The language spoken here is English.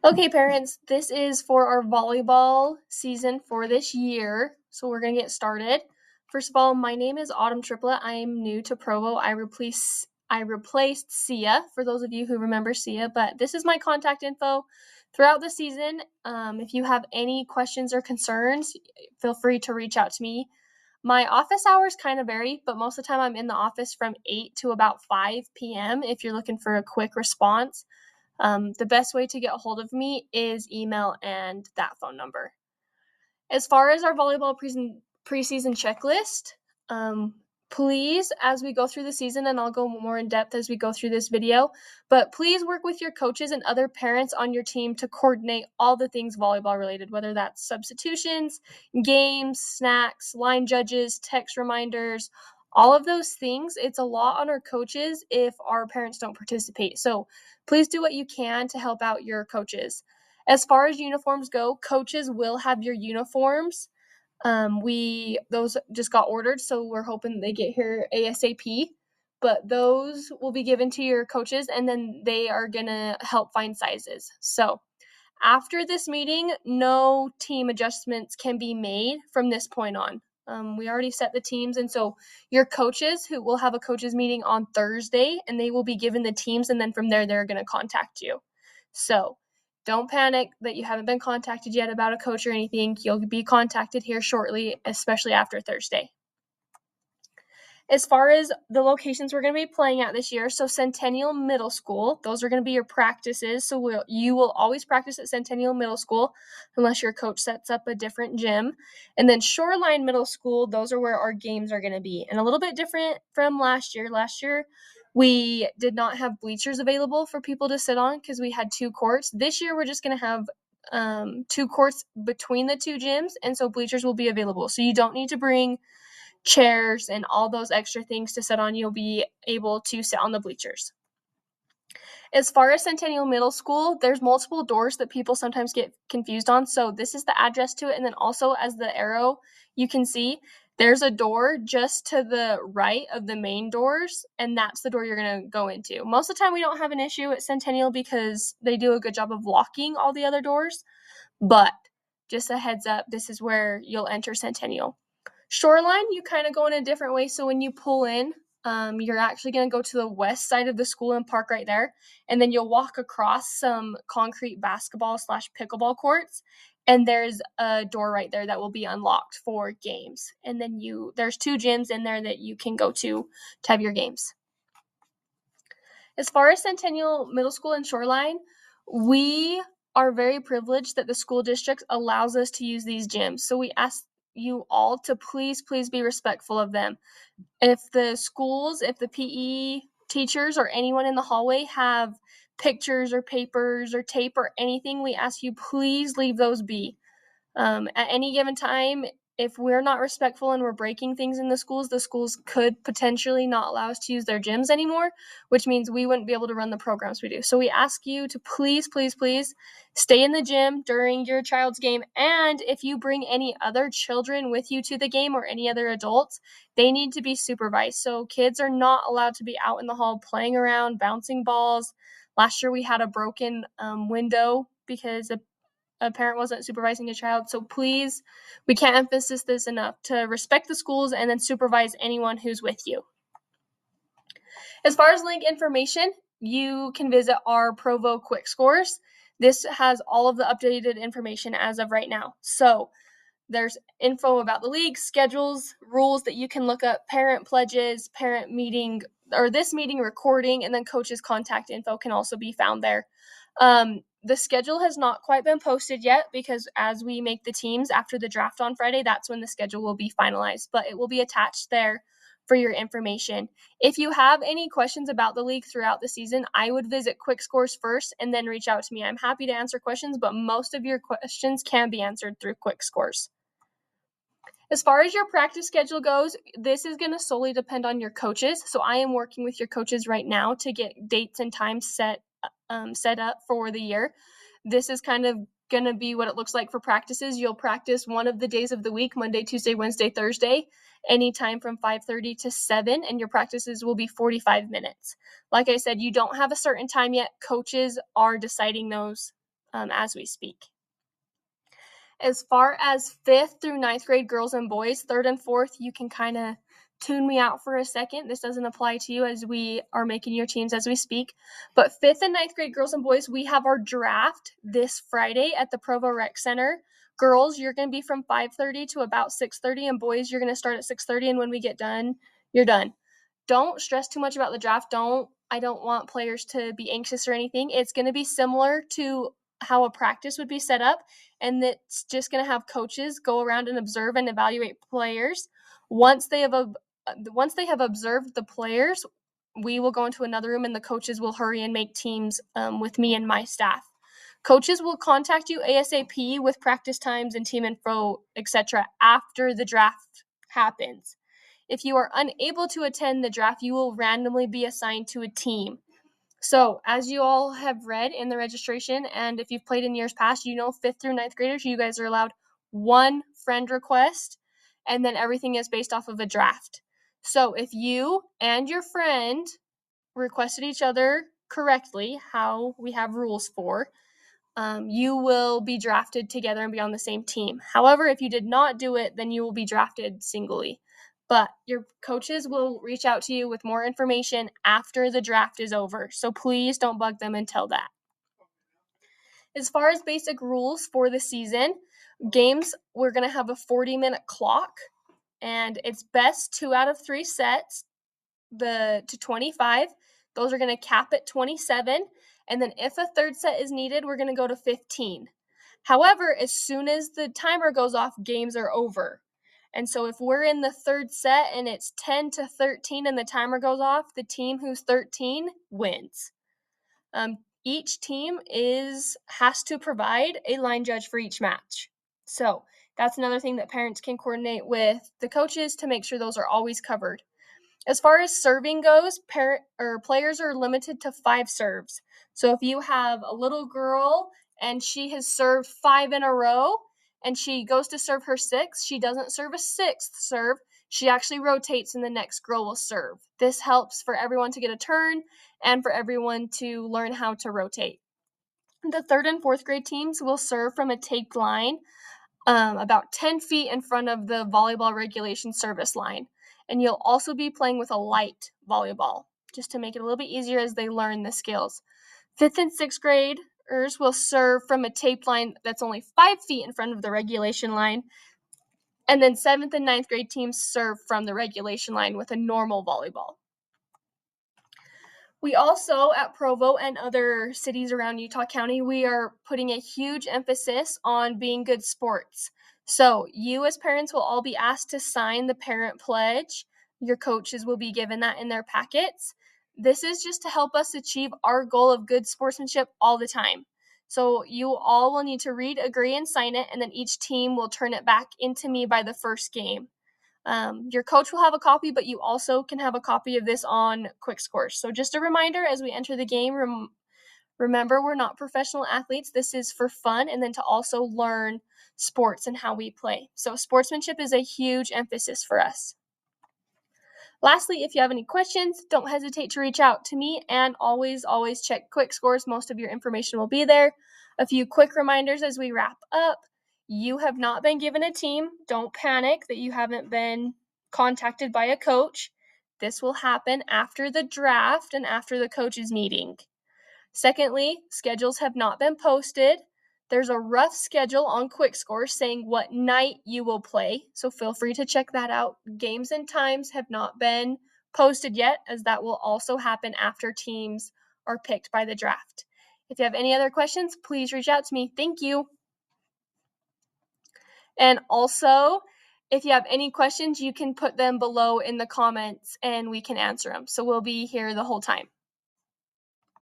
Okay, parents, this is for our volleyball season for this year. So we're going to get started. First of all, my name is Autumn Triplet. I am new to Provo. I replaced Sia, for those of you who remember Sia, but this is my contact info throughout the season. If you have any questions or concerns, feel free to reach out to me. My office hours kind of vary, but most of the time I'm in the office from 8 to about 5 p.m. if you're looking for a quick response. The best way to get a hold of me is email and that phone number. As far as our volleyball preseason checklist, please, as we go through the season, and I'll go more in depth as we go through this video, but please work with your coaches and other parents on your team to coordinate all the things volleyball related, whether that's substitutions, games, snacks, line judges, text reminders, all of those things. It's a lot on our coaches if our parents don't participate. So please do what you can to help out your coaches. As far as uniforms go, coaches will have your uniforms. Those just got ordered, so we're hoping they get here ASAP. But those will be given to your coaches, and then they are gonna help find sizes. So after this meeting, no team adjustments can be made from this point on. We already set the teams, and so your coaches, who will have a coaches meeting on Thursday, and they will be given the teams, and then from there, they're going to contact you. So don't panic that you haven't been contacted yet about a coach or anything. You'll be contacted here shortly, especially after Thursday. As far as the locations we're going to be playing at this year, so Centennial Middle School, those are going to be your practices. So you will always practice at Centennial Middle School unless your coach sets up a different gym. And then Shoreline Middle School, those are where our games are going to be. And a little bit different from last year. Last year, we did not have bleachers available for people to sit on because we had 2 courts. This year, we're just going to have 2 courts between the 2 gyms, and so bleachers will be available. So you don't need to bring chairs and all those extra things to sit on. You'll be able to sit on the bleachers. As far as Centennial Middle School, there's multiple doors that people sometimes get confused on. So this is the address to it. And then also, as the arrow you can see, there's a door just to the right of the main doors, and that's the door you're going to go into. Most of the time, we don't have an issue at Centennial because they do a good job of locking all the other doors. But just a heads up, this is where you'll enter Centennial. Shoreline, you kind of go in a different way. So when you pull in, you're actually going to go to the west side of the school and park right there. And then you'll walk across some concrete basketball/pickleball courts. And there's a door right there that will be unlocked for games. And then there's 2 gyms in there that you can go to have your games. As far as Centennial Middle School and Shoreline, we are very privileged that the school district allows us to use these gyms. So we ask you all to please be respectful of them. If the PE teachers or anyone in the hallway have pictures or papers or tape or anything, we ask you please leave those be. At any given time, if we're not respectful and we're breaking things in the schools could potentially not allow us to use their gyms anymore, which means we wouldn't be able to run the programs we do. So we ask you to please stay in the gym during your child's game. And if you bring any other children with you to the game or any other adults, they need to be supervised. So kids are not allowed to be out in the hall playing around, bouncing balls. Last year we had a broken window because a parent wasn't supervising a child. So please, we can't emphasize this enough, to respect the schools and then supervise anyone who's with you. As far as link information, you can visit our Provo Quick Scores. This has all of the updated information as of right now. So there's info about the league, schedules, rules that you can look up, parent pledges, parent meeting, or this meeting recording, and then coaches' contact info can also be found there. The schedule has not quite been posted yet because as we make the teams after the draft on Friday, that's when the schedule will be finalized, but it will be attached there for your information. If you have any questions about the league throughout the season, I would visit Quick Scores first and then reach out to me. I'm happy to answer questions, but most of your questions can be answered through Quick Scores. As far as your practice schedule goes, this is going to solely depend on your coaches. So I am working with your coaches right now to get dates and times set up for the year. This is kind of going to be what it looks like for practices. You'll practice one of the days of the week, Monday, Tuesday, Wednesday, Thursday, anytime from 5:30 to 7, and your practices will be 45 minutes. Like I said, you don't have a certain time yet. Coaches are deciding those as we speak. As far as 5th through 9th grade girls and boys, 3rd and 4th, you can kind of tune me out for a second. This doesn't apply to you as we are making your teams as we speak. But 5th and 9th grade girls and boys, we have our draft this Friday at the Provo Rec Center. Girls, you're going to be from 5:30 to about 6:30, and boys, you're going to start at 6:30, and when we get done, you're done. Don't stress too much about the draft. I don't want players to be anxious or anything. It's going to be similar to how a practice would be set up, and it's just going to have coaches go around and observe and evaluate players. Once they have observed the players, we will go into another room and the coaches will hurry and make teams with me and my staff. Coaches will contact you ASAP with practice times and team info, etc. after the draft happens. If you are unable to attend the draft, you will randomly be assigned to a team. So, as you all have read in the registration, and if you've played in years past, 5th through 9th graders, you guys are allowed one friend request, and then everything is based off of a draft. So, if you and your friend requested each other correctly, how we have rules for, you will be drafted together and be on the same team. However, if you did not do it, then you will be drafted singly. But your coaches will reach out to you with more information after the draft is over. So please don't bug them until that. As far as basic rules for the season, games, we're going to have a 40-minute clock, and it's best 2 out of 3 sets to 25. Those are going to cap at 27. And then if a third set is needed, we're going to go to 15. However, as soon as the timer goes off, games are over. And so if we're in the third set and it's 10-13 and the timer goes off, the team who's 13 wins. Each team has to provide a line judge for each match. So that's another thing that parents can coordinate with the coaches to make sure those are always covered. As far as serving goes, players are limited to 5 serves. So if you have a little girl and she has served 5 in a row and she goes to serve her 6th, she doesn't serve a 6th serve. She actually rotates and the next girl will serve. This helps for everyone to get a turn and for everyone to learn how to rotate. The 3rd and 4th grade teams will serve from a taped line about 10 feet in front of the volleyball regulation service line. And you'll also be playing with a light volleyball, just to make it a little bit easier as they learn the skills. 5th and 6th graders will serve from a taped line that's only 5 feet in front of the regulation line. And then 7th and 9th grade teams serve from the regulation line with a normal volleyball. We also, at Provo and other cities around Utah County, we are putting a huge emphasis on being good sports. So you as parents will all be asked to sign the parent pledge. Your coaches will be given that in their packets. This is just to help us achieve our goal of good sportsmanship all the time. So you all will need to read, agree, and sign it, and then each team will turn it back into me by the first game. Your coach will have a copy, but you also can have a copy of this on Quick Scores. So just a reminder as we enter the game, remember we're not professional athletes. This is for fun and then to also learn sports and how we play. So sportsmanship is a huge emphasis for us. Lastly, if you have any questions, don't hesitate to reach out to me, and always check Quick Scores. Most of your information will be there. A few quick reminders as we wrap up. You have not been given a team. Don't panic that you haven't been contacted by a coach. This will happen after the draft and after the coaches meeting. Secondly, schedules have not been posted. There's a rough schedule on Quick Scores saying what night you will play, so feel free to check that out. Games and times have not been posted yet, as that will also happen after teams are picked by the draft. If you have any other questions, please reach out to me. Thank you. And also, if you have any questions, you can put them below in the comments and we can answer them. So we'll be here the whole time.